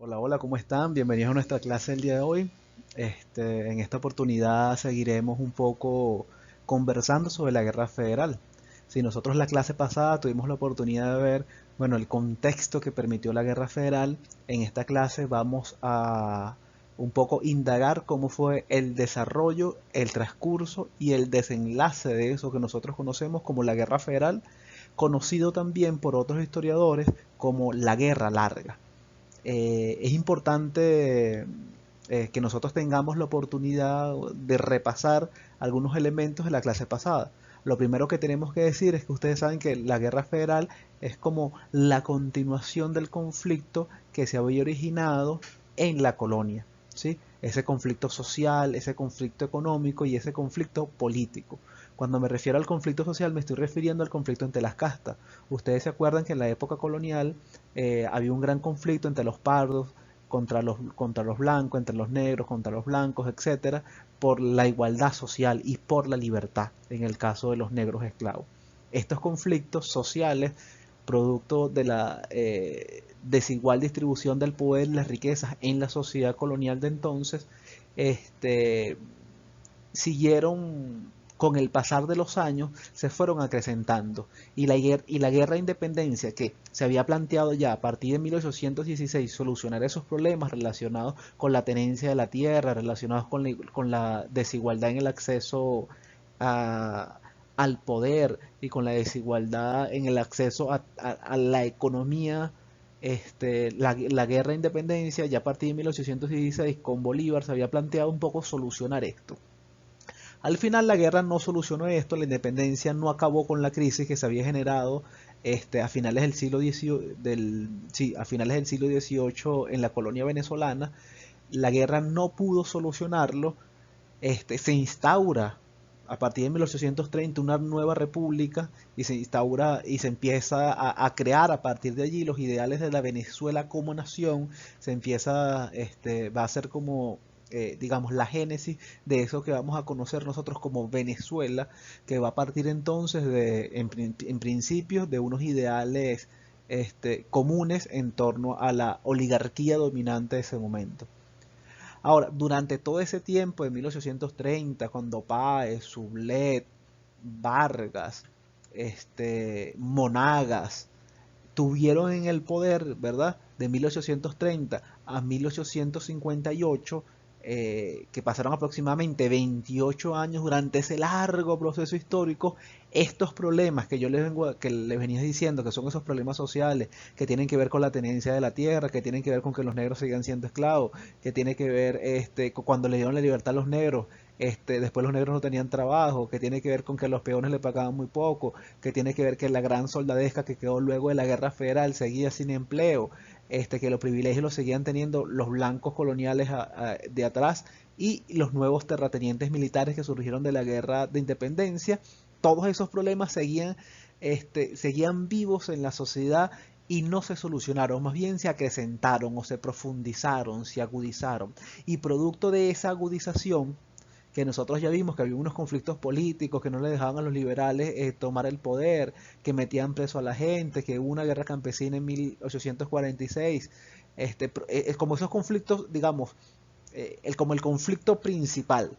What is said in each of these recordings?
Hola, hola, ¿cómo están? Bienvenidos a nuestra clase del día de hoy. En esta oportunidad seguiremos un poco conversando sobre la Guerra Federal. Si nosotros la clase pasada tuvimos la oportunidad de ver, bueno, el contexto que permitió la Guerra Federal, en esta clase vamos a un poco indagar cómo fue el desarrollo, el transcurso y el desenlace de eso que nosotros conocemos como la Guerra Federal, conocido también por otros historiadores como la Guerra Larga. Es importante que nosotros tengamos la oportunidad de repasar algunos elementos de la clase pasada. Lo primero que tenemos que decir es que ustedes saben que la guerra federal es como la continuación del conflicto que se había originado en la colonia, ¿sí? Ese conflicto social, ese conflicto económico y ese conflicto político. Cuando me refiero al conflicto social me estoy refiriendo al conflicto entre las castas. Ustedes se acuerdan que en la época colonial había un gran conflicto entre los pardos contra los blancos, entre los negros contra los blancos, etcétera, por la igualdad social y por la libertad, en el caso de los negros esclavos. Estos conflictos sociales, producto de la desigual distribución del poder y las riquezas en la sociedad colonial de entonces, este, siguieron con el pasar de los años, se fueron acrecentando. Y la guerra de independencia que se había planteado ya a partir de 1816 solucionar esos problemas relacionados con la tenencia de la tierra, relacionados con la desigualdad en el acceso a, al poder y con la desigualdad en el acceso a la economía. La guerra de independencia ya a partir de 1816 con Bolívar se había planteado un poco solucionar esto. Al final la guerra no solucionó esto, la independencia no acabó con la crisis que se había generado a finales del siglo XVIII, sí, a finales del siglo XVIII en la colonia venezolana. La guerra no pudo solucionarlo. Se instaura a partir de 1830 una nueva república y se instaura y se empieza a crear a partir de allí los ideales de la Venezuela como nación. Se empieza, va a ser como digamos, la génesis de eso que vamos a conocer nosotros como Venezuela, que va a partir entonces en principio de unos ideales comunes en torno a la oligarquía dominante de ese momento. Ahora, durante todo ese tiempo de 1830, cuando Páez, Sublet, Vargas, Monagas, tuvieron en el poder, ¿verdad? De 1830 a 1858, que pasaron aproximadamente 28 años durante ese largo proceso histórico, estos problemas que yo que les venía diciendo, que son esos problemas sociales, que tienen que ver con la tenencia de la tierra, que tienen que ver con que los negros sigan siendo esclavos, que tiene que ver cuando le dieron la libertad a los negros, después los negros no tenían trabajo, que tiene que ver con que los peones le pagaban muy poco, que tiene que ver que la gran soldadesca que quedó luego de la guerra federal seguía sin empleo, que los privilegios los seguían teniendo los blancos coloniales de atrás y los nuevos terratenientes militares que surgieron de la guerra de independencia. Todos esos problemas seguían vivos en la sociedad y no se solucionaron, más bien se acrecentaron o se profundizaron, se agudizaron. Y producto de esa agudización, que nosotros ya vimos que había unos conflictos políticos que no le dejaban a los liberales tomar el poder, que metían preso a la gente, que hubo una guerra campesina en 1846, como esos conflictos, digamos, como el conflicto principal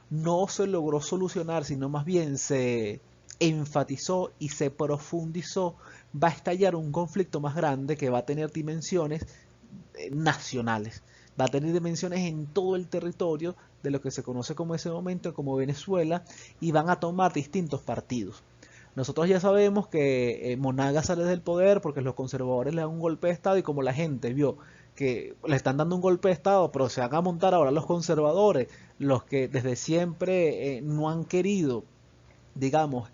no se logró solucionar, sino más bien se enfatizó y se profundizó, va a estallar un conflicto más grande que va a tener dimensiones nacionales. Va a tener dimensiones en todo el territorio de lo que se conoce como ese momento como Venezuela y van a tomar distintos partidos. Nosotros ya sabemos que Monagas sale del poder porque los conservadores le dan un golpe de Estado y como la gente vio que le están dando un golpe de Estado, pero se van a montar ahora los conservadores, los que desde siempre no han querido, digamos,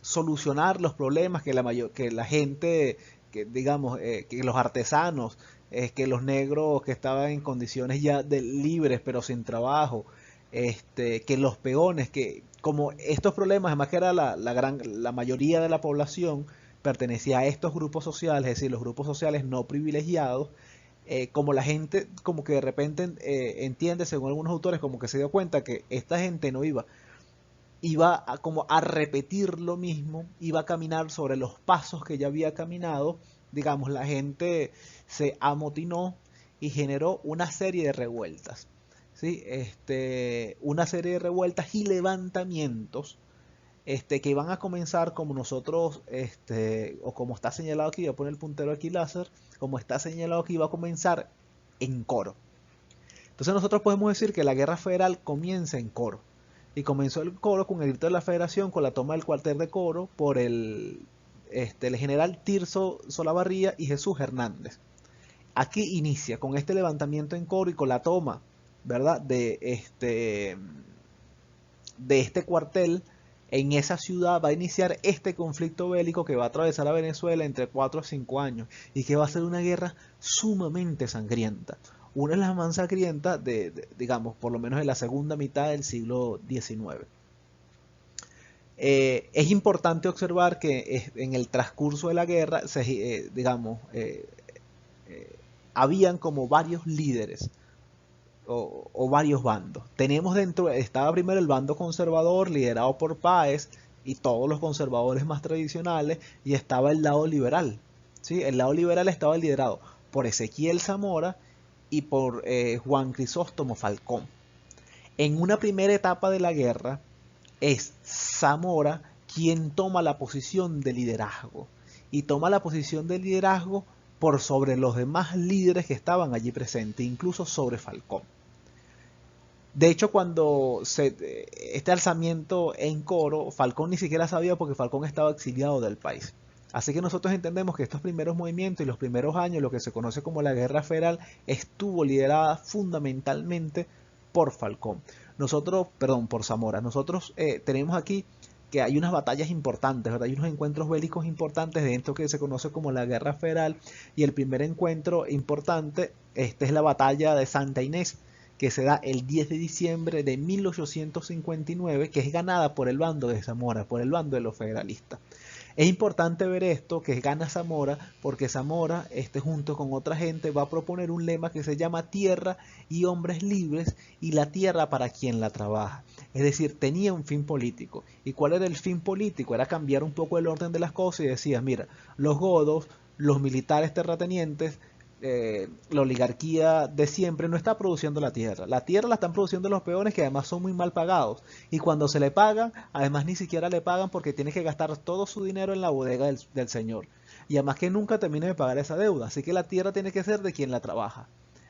solucionar los problemas que la gente, que digamos, que los artesanos, que los negros que estaban en condiciones ya de libres pero sin trabajo, que los peones, que como estos problemas, además que era la mayoría de la población pertenecía a estos grupos sociales, es decir, los grupos sociales no privilegiados, como la gente como que de repente entiende, según algunos autores, como que se dio cuenta que esta gente no iba como a repetir lo mismo, iba a caminar sobre los pasos que ya había caminado, digamos, la gente se amotinó y generó una serie de revueltas, ¿sí? Una serie de revueltas y levantamientos que van a comenzar como nosotros, o como está señalado aquí, voy a poner el puntero aquí láser, como está señalado aquí, va a comenzar en Coro. Entonces nosotros podemos decir que la guerra federal comienza en Coro. Y comenzó el Coro con el grito de la Federación, con la toma del cuartel de Coro por el general Tirso Solabarría y Jesús Hernández. Aquí inicia con este levantamiento en Coro y con la toma, ¿verdad?, de este cuartel. En esa ciudad va a iniciar este conflicto bélico que va a atravesar a Venezuela entre 4 a 5 años y que va a ser una guerra sumamente sangrienta. Una de las más sangrientas digamos, por lo menos en la segunda mitad del siglo XIX. Es importante observar que en el transcurso de la guerra, habían como varios líderes o varios bandos. Tenemos estaba primero el bando conservador liderado por Páez y todos los conservadores más tradicionales, y estaba el lado liberal, ¿sí? El lado liberal estaba liderado por Ezequiel Zamora y por Juan Crisóstomo Falcón. En una primera etapa de la guerra es Zamora quien toma la posición de liderazgo, y toma la posición de liderazgo por sobre los demás líderes que estaban allí presentes, incluso sobre Falcón. De hecho, cuando este alzamiento en Coro, Falcón ni siquiera sabía, porque Falcón estaba exiliado del país. Así que nosotros entendemos que estos primeros movimientos y los primeros años, lo que se conoce como la Guerra Federal, estuvo liderada fundamentalmente por Falcón. Por Zamora. Nosotros tenemos aquí que hay unas batallas importantes, ¿verdad? Hay unos encuentros bélicos importantes dentro que se conoce como la Guerra Federal, y el primer encuentro importante es la batalla de Santa Inés, que se da el 10 de diciembre de 1859, que es ganada por el bando de Zamora, por el bando de los federalistas. Es importante ver esto, que gana Zamora, porque Zamora, junto con otra gente, va a proponer un lema que se llama tierra y hombres libres, y la tierra para quien la trabaja. Es decir, tenía un fin político. ¿Y cuál era el fin político? Era cambiar un poco el orden de las cosas y decía, mira, los godos, los militares terratenientes, la oligarquía de siempre no está produciendo la tierra la están produciendo los peones, que además son muy mal pagados, y cuando se le pagan, además ni siquiera le pagan, porque tiene que gastar todo su dinero en la bodega del señor, y además que nunca termina de pagar esa deuda, así que la tierra tiene que ser de quien la trabaja,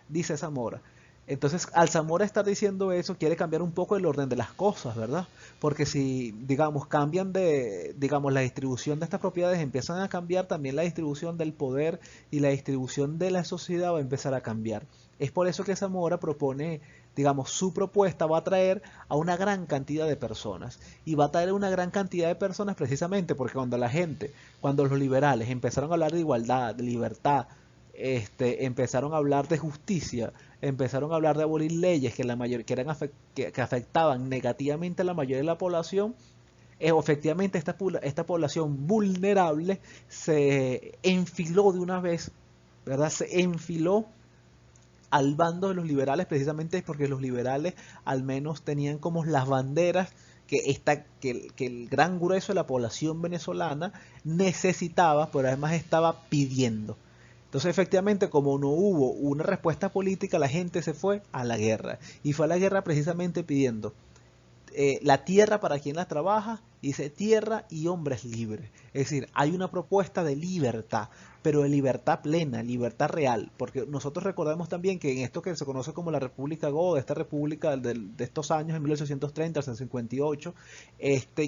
dice Zamora. Entonces, al Zamora estar diciendo eso, quiere cambiar un poco el orden de las cosas, ¿verdad? Porque si, digamos, cambian digamos, la distribución de estas propiedades, empiezan a cambiar también la distribución del poder, y la distribución de la sociedad va a empezar a cambiar. Es por eso que Zamora propone, digamos, su propuesta va a traer a una gran cantidad de personas. Y va a traer una gran cantidad de personas precisamente porque cuando los liberales empezaron a hablar de igualdad, de libertad, empezaron a hablar de justicia, empezaron a hablar de abolir leyes que afectaban negativamente a la mayoría de la población. Efectivamente esta población vulnerable se enfiló de una vez, ¿verdad? Se enfiló al bando de los liberales, precisamente porque los liberales al menos tenían como las banderas que el gran grueso de la población venezolana necesitaba, pero además estaba pidiendo. Entonces, efectivamente, como no hubo una respuesta política, la gente se fue a la guerra. Y fue a la guerra precisamente pidiendo la tierra para quien la trabaja, dice tierra y hombres libres. Es decir, hay una propuesta de libertad, pero de libertad plena, libertad real, porque nosotros recordamos también que en esto que se conoce como la República Goda, esta república de estos años, en 1830 hasta el 58,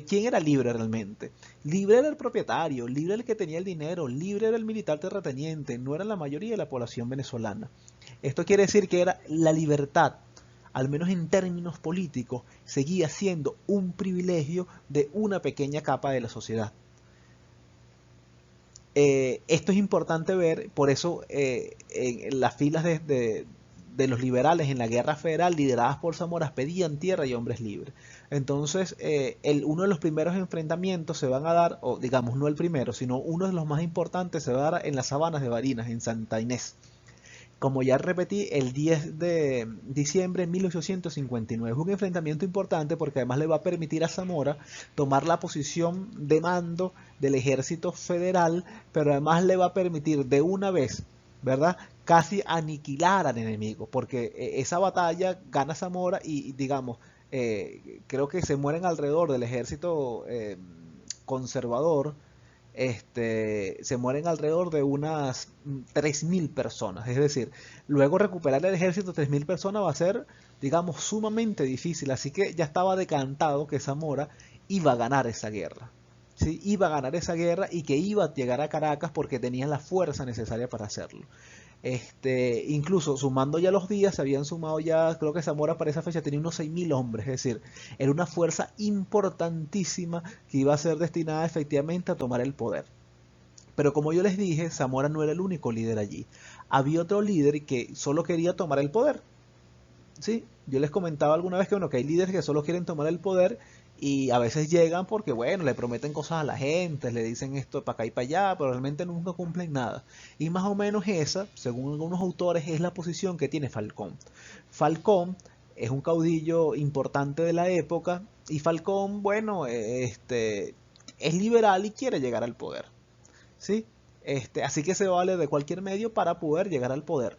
¿quién era libre realmente? Libre era el propietario, libre era el que tenía el dinero, libre era el militar terrateniente, no era la mayoría de la población venezolana. Esto quiere decir que era la libertad, al menos en términos políticos, seguía siendo un privilegio de una pequeña capa de la sociedad. Esto es importante ver, por eso en las filas de los liberales en la Guerra Federal, lideradas por Zamora, pedían tierra y hombres libres. Entonces, uno de los primeros enfrentamientos se van a dar, o digamos no el primero, sino uno de los más importantes se va a dar en las sabanas de Barinas, en Santa Inés. como ya repetí, el 10 de diciembre de 1859. Es un enfrentamiento importante porque además le va a permitir a Zamora tomar la posición de mando del ejército federal, pero además le va a permitir de una vez, ¿verdad? Casi aniquilar al enemigo, porque esa batalla gana Zamora y digamos, creo que se mueren alrededor del ejército conservador, se mueren alrededor de unas 3.000 personas. Es decir, luego recuperar el ejército de 3.000 personas va a ser, digamos, sumamente difícil. Así que ya estaba decantado que Zamora iba a ganar esa guerra. ¿Sí? Iba a ganar esa guerra y que iba a llegar a Caracas porque tenía la fuerza necesaria para hacerlo. Incluso sumando ya los días, se habían sumado ya, creo que Zamora para esa fecha tenía unos 6.000 hombres, es decir, era una fuerza importantísima que iba a ser destinada efectivamente a tomar el poder. Pero como yo les dije, Zamora no era el único líder allí. Había otro líder que solo quería tomar el poder. ¿Sí? Yo les comentaba alguna vez que, bueno, que hay líderes que solo quieren tomar el poder y a veces llegan porque, bueno, le prometen cosas a la gente, le dicen esto para acá y para allá, pero realmente nunca cumplen nada. Y más o menos esa, según algunos autores, es la posición que tiene Falcón. Falcón es un caudillo importante de la época y Falcón, bueno, es liberal y quiere llegar al poder. ¿Sí? Así que se vale de cualquier medio para poder llegar al poder.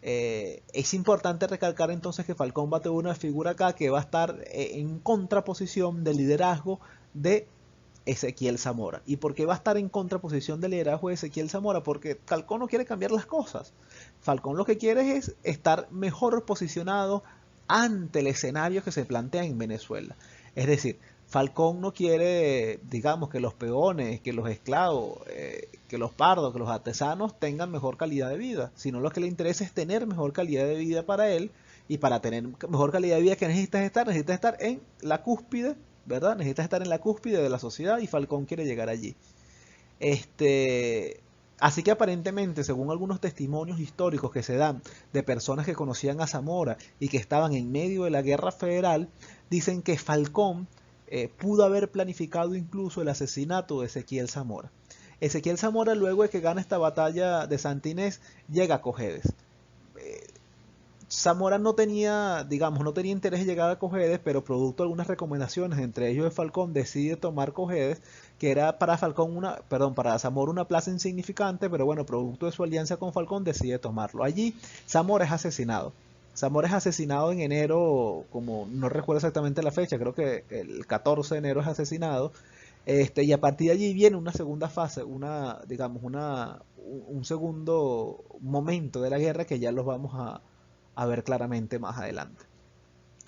Es importante recalcar entonces que Falcón va a tener una figura acá que va a estar en contraposición del liderazgo de Ezequiel Zamora. ¿Y por qué va a estar en contraposición del liderazgo de Ezequiel Zamora? Porque Falcón no quiere cambiar las cosas. Falcón lo que quiere es estar mejor posicionado ante el escenario que se plantea en Venezuela. Es decir, Falcón no quiere, digamos, que los peones, que los esclavos, que los pardos, que los artesanos tengan mejor calidad de vida, sino lo que le interesa es tener mejor calidad de vida para él, y para tener mejor calidad de vida que necesitas estar en la cúspide, ¿verdad? Necesitas estar en la cúspide de la sociedad y Falcón quiere llegar allí. Este, Así que aparentemente, según algunos testimonios históricos que se dan de personas que conocían a Zamora y que estaban en medio de la guerra federal, dicen que Falcón pudo haber planificado incluso el asesinato de Ezequiel Zamora. Ezequiel Zamora, luego de que gana esta batalla de Santa Inés, llega a Cojedes. Zamora no tenía, digamos, no tenía interés en llegar a Cojedes, pero producto de algunas recomendaciones, entre ellos de Falcón, decide tomar Cojedes, que era para Falcón para Zamora una plaza insignificante, pero bueno, producto de su alianza con Falcón, decide tomarlo. Allí Zamora es asesinado. Zamora es asesinado en enero, como no recuerdo exactamente la fecha, creo que el 14 de enero es asesinado. Y a partir de allí viene una segunda fase, un segundo momento de la guerra que ya los vamos a ver claramente más adelante.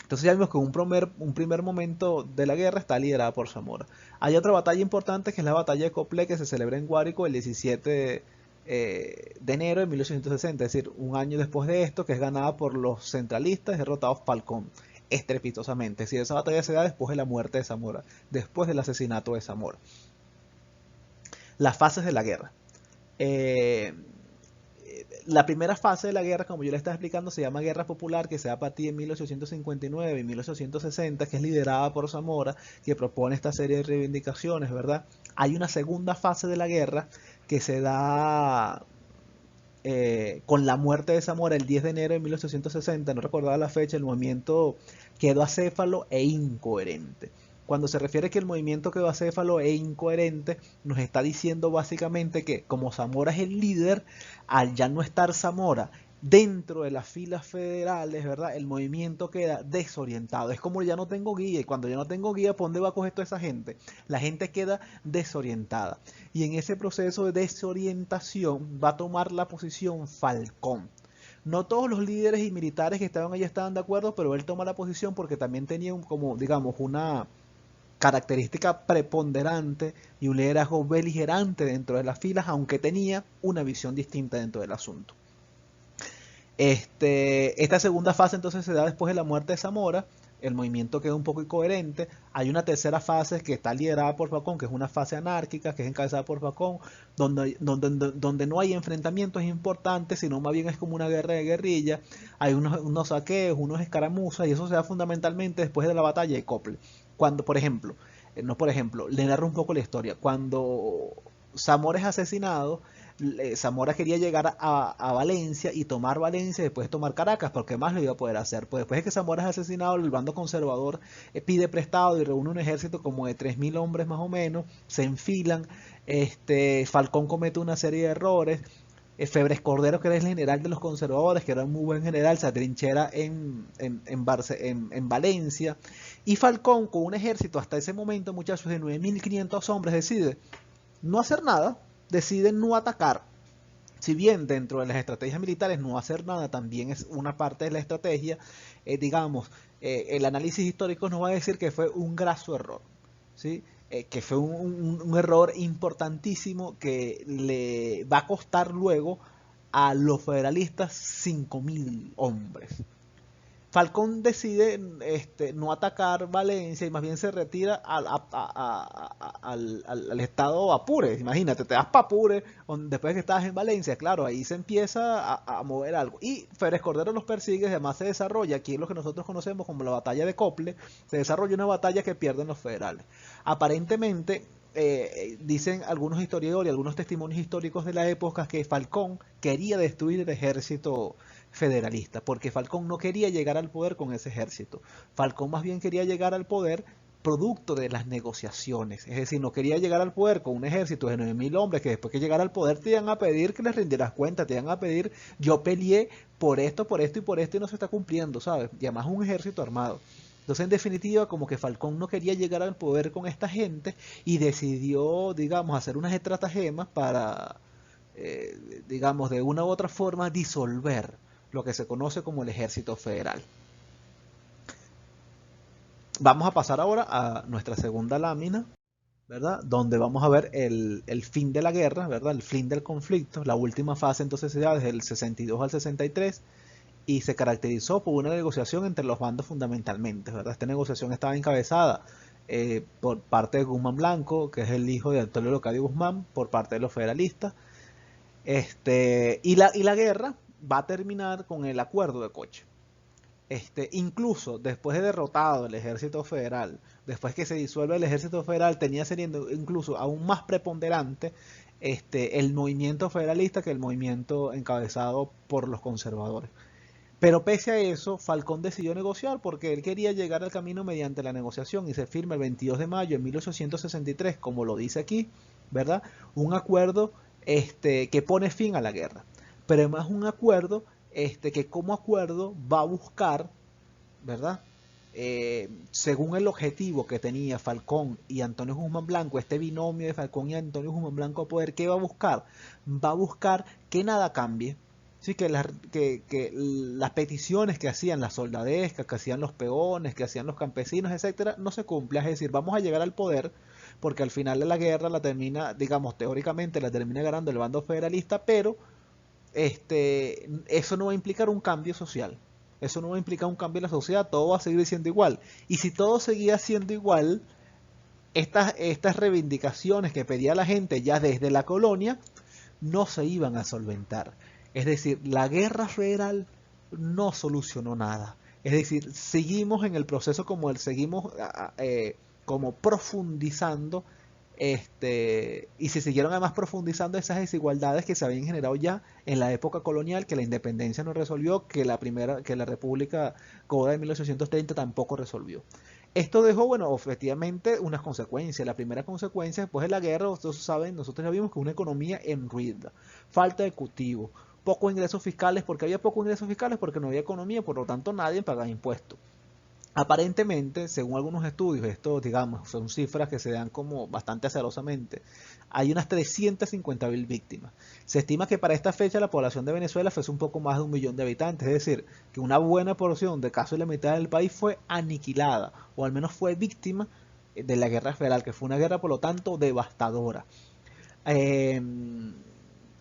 Entonces ya vimos que un primer momento de la guerra está liderada por Zamora. Hay otra batalla importante que es la batalla de Coplé, que se celebra en Guárico el 17 de enero de 1860, es decir, un año después de esto, que es ganada por los centralistas derrotados Falcón estrepitosamente. Es decir, esa batalla se da después de la muerte de Zamora, después del asesinato de Zamora. Las fases de la guerra. La primera fase de la guerra, como yo le estaba explicando, se llama Guerra Popular, que se da a partir de 1859 y 1860, que es liderada por Zamora, que propone esta serie de reivindicaciones, ¿verdad? Hay una segunda fase de la guerra que se da con la muerte de Zamora el 10 de enero de 1860, no recordaba la fecha, el movimiento quedó acéfalo e incoherente. Cuando se refiere que el movimiento quedó acéfalo e incoherente, nos está diciendo básicamente que como Zamora es el líder, al ya no estar Zamora dentro de las filas federales, ¿verdad? El movimiento queda desorientado. Es como ya no tengo guía, y cuando ya no tengo guía, ¿por dónde va a coger toda esa gente? La gente queda desorientada. Y en ese proceso de desorientación va a tomar la posición Falcón. No todos los líderes y militares que estaban allí estaban de acuerdo, pero él toma la posición porque también tenía como, digamos, una característica preponderante y un liderazgo beligerante dentro de las filas, aunque tenía una visión distinta dentro del asunto. Esta segunda fase entonces se da después de la muerte de Zamora. El movimiento queda un poco incoherente. Hay una tercera fase que está liderada por Falcón, que es una fase anárquica, que es encabezada por Falcón, donde no hay enfrentamientos importantes, sino más bien es como una guerra de guerrilla. Hay unos saqueos, unos escaramuzas, y eso se da fundamentalmente después de la batalla de Cople. Cuando, le narro un poco la historia. Cuando Zamora es asesinado, Zamora quería llegar a Valencia y tomar Valencia y después tomar Caracas, porque más lo iba a poder hacer. Pues después de que Zamora es asesinado, el bando conservador pide prestado y reúne un ejército como de 3.000 hombres más o menos, se enfilan, Falcón comete una serie de errores, Febres Cordero, que era el general de los conservadores, que era un muy buen general, se atrinchera en Valencia, y Falcón, con un ejército hasta ese momento, muchachos, de 9.500 hombres, decide no hacer nada, decide no atacar. Si bien dentro de las estrategias militares no hacer nada también es una parte de la estrategia, digamos, el análisis histórico nos va a decir que fue un graso error, ¿sí? Que fue un error importantísimo que le va a costar luego a los federalistas 5.000 hombres. Falcón decide no atacar Valencia y más bien se retira al estado Apure. Imagínate, te das para Apure después de que estabas en Valencia. Claro, ahí se empieza a mover algo. Y Férez Cordero los persigue, además se desarrolla aquí lo que nosotros conocemos como la batalla de Cople. Se desarrolla una batalla que pierden los federales. Aparentemente, dicen algunos historiadores y algunos testimonios históricos de la época que Falcón quería destruir el ejército federalista, porque Falcón no quería llegar al poder con ese ejército. Falcón más bien quería llegar al poder producto de las negociaciones, es decir, no quería llegar al poder con un ejército de 9.000 hombres que después que llegara al poder te iban a pedir que les rindieras cuenta, te iban a pedir, yo peleé por esto y por esto y no se está cumpliendo, ¿sabes? Y además un ejército armado. Entonces, en definitiva, como que Falcón no quería llegar al poder con esta gente y decidió, digamos, hacer unas estratagemas para, digamos, de una u otra forma disolver lo que se conoce como el Ejército Federal. Vamos a pasar ahora a nuestra segunda lámina, ¿verdad? Donde vamos a ver el fin de la guerra, ¿verdad? El fin del conflicto. La última fase entonces se da desde el 62 al 63 y se caracterizó por una negociación entre los bandos fundamentalmente, ¿verdad? Esta negociación estaba encabezada por parte de Guzmán Blanco, que es el hijo de Antonio Leocadio Guzmán, por parte de los federalistas. Y la guerra va a terminar con el acuerdo de Coche. Incluso después de derrotado el ejército federal, después que se disuelve el ejército federal, tenía siendo incluso aún más preponderante el movimiento federalista que el movimiento encabezado por los conservadores. Pero pese a eso, Falcón decidió negociar porque él quería llegar al camino mediante la negociación y se firma el 22 de mayo de 1863, como lo dice aquí, ¿verdad? Un acuerdo que pone fin a la guerra. Pero además un acuerdo que como acuerdo va a buscar, ¿verdad? Según el objetivo que tenía Falcón y Antonio Guzmán Blanco, este binomio de Falcón y Antonio Guzmán Blanco a poder, ¿qué va a buscar? Va a buscar que nada cambie. Sí, que las peticiones que hacían las soldadescas, que hacían los peones, que hacían los campesinos, etcétera, no se cumplan. Es decir, vamos a llegar al poder porque al final de la guerra la termina, digamos, teóricamente la termina ganando el bando federalista, pero eso no va a implicar un cambio social. Eso no va a implicar un cambio en la sociedad, todo va a seguir siendo igual. Y si todo seguía siendo igual, estas reivindicaciones que pedía la gente ya desde la colonia no se iban a solventar. Es decir, la guerra federal no solucionó nada. Es decir, seguimos en el proceso seguimos como profundizando y se siguieron además profundizando esas desigualdades que se habían generado ya en la época colonial, que la independencia no resolvió, que la República Coda de 1830 tampoco resolvió. Esto dejó, bueno, efectivamente unas consecuencias. La primera consecuencia después de la guerra, ustedes saben, nosotros ya vimos que una economía en ruina, falta de cultivo, pocos ingresos fiscales, porque había pocos ingresos fiscales porque no había economía, por lo tanto nadie pagaba impuestos. Aparentemente, según algunos estudios, esto digamos son cifras que se dan como bastante azarosamente, hay unas 350.000 víctimas. Se estima que para esta fecha la población de Venezuela fuese un poco más de 1 millón de habitantes, es decir, que una buena porción de casi la mitad del país fue aniquilada, o al menos fue víctima de la guerra federal, que fue una guerra por lo tanto devastadora. Eh,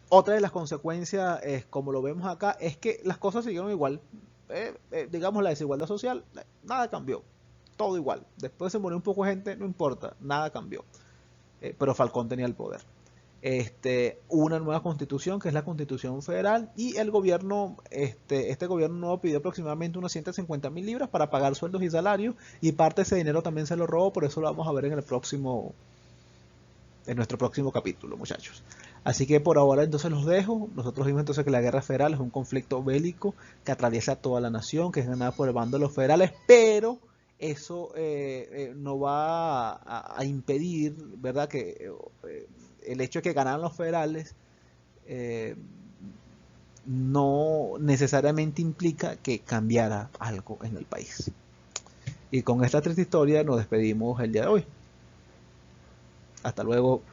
Otra de las consecuencias, como lo vemos acá, es que las cosas siguieron igual. Digamos, la desigualdad social, nada cambió. Todo igual. Después se murió un poco de gente, no importa, nada cambió. Pero Falcón tenía el poder. Una nueva constitución, que es la constitución federal, y el gobierno, este gobierno nuevo pidió aproximadamente unos 150.000 libras para pagar sueldos y salarios, y parte de ese dinero también se lo robó, por eso lo vamos a ver en nuestro próximo capítulo, muchachos. Así que por ahora entonces los dejo. Nosotros vimos entonces que la guerra federal es un conflicto bélico que atraviesa toda la nación, que es ganada por el bando de los federales, pero eso no va a impedir, ¿verdad? Que el hecho de que ganaran los federales eh, no necesariamente implica que cambiara algo en el país. Y con esta triste historia nos despedimos el día de hoy. Hasta luego.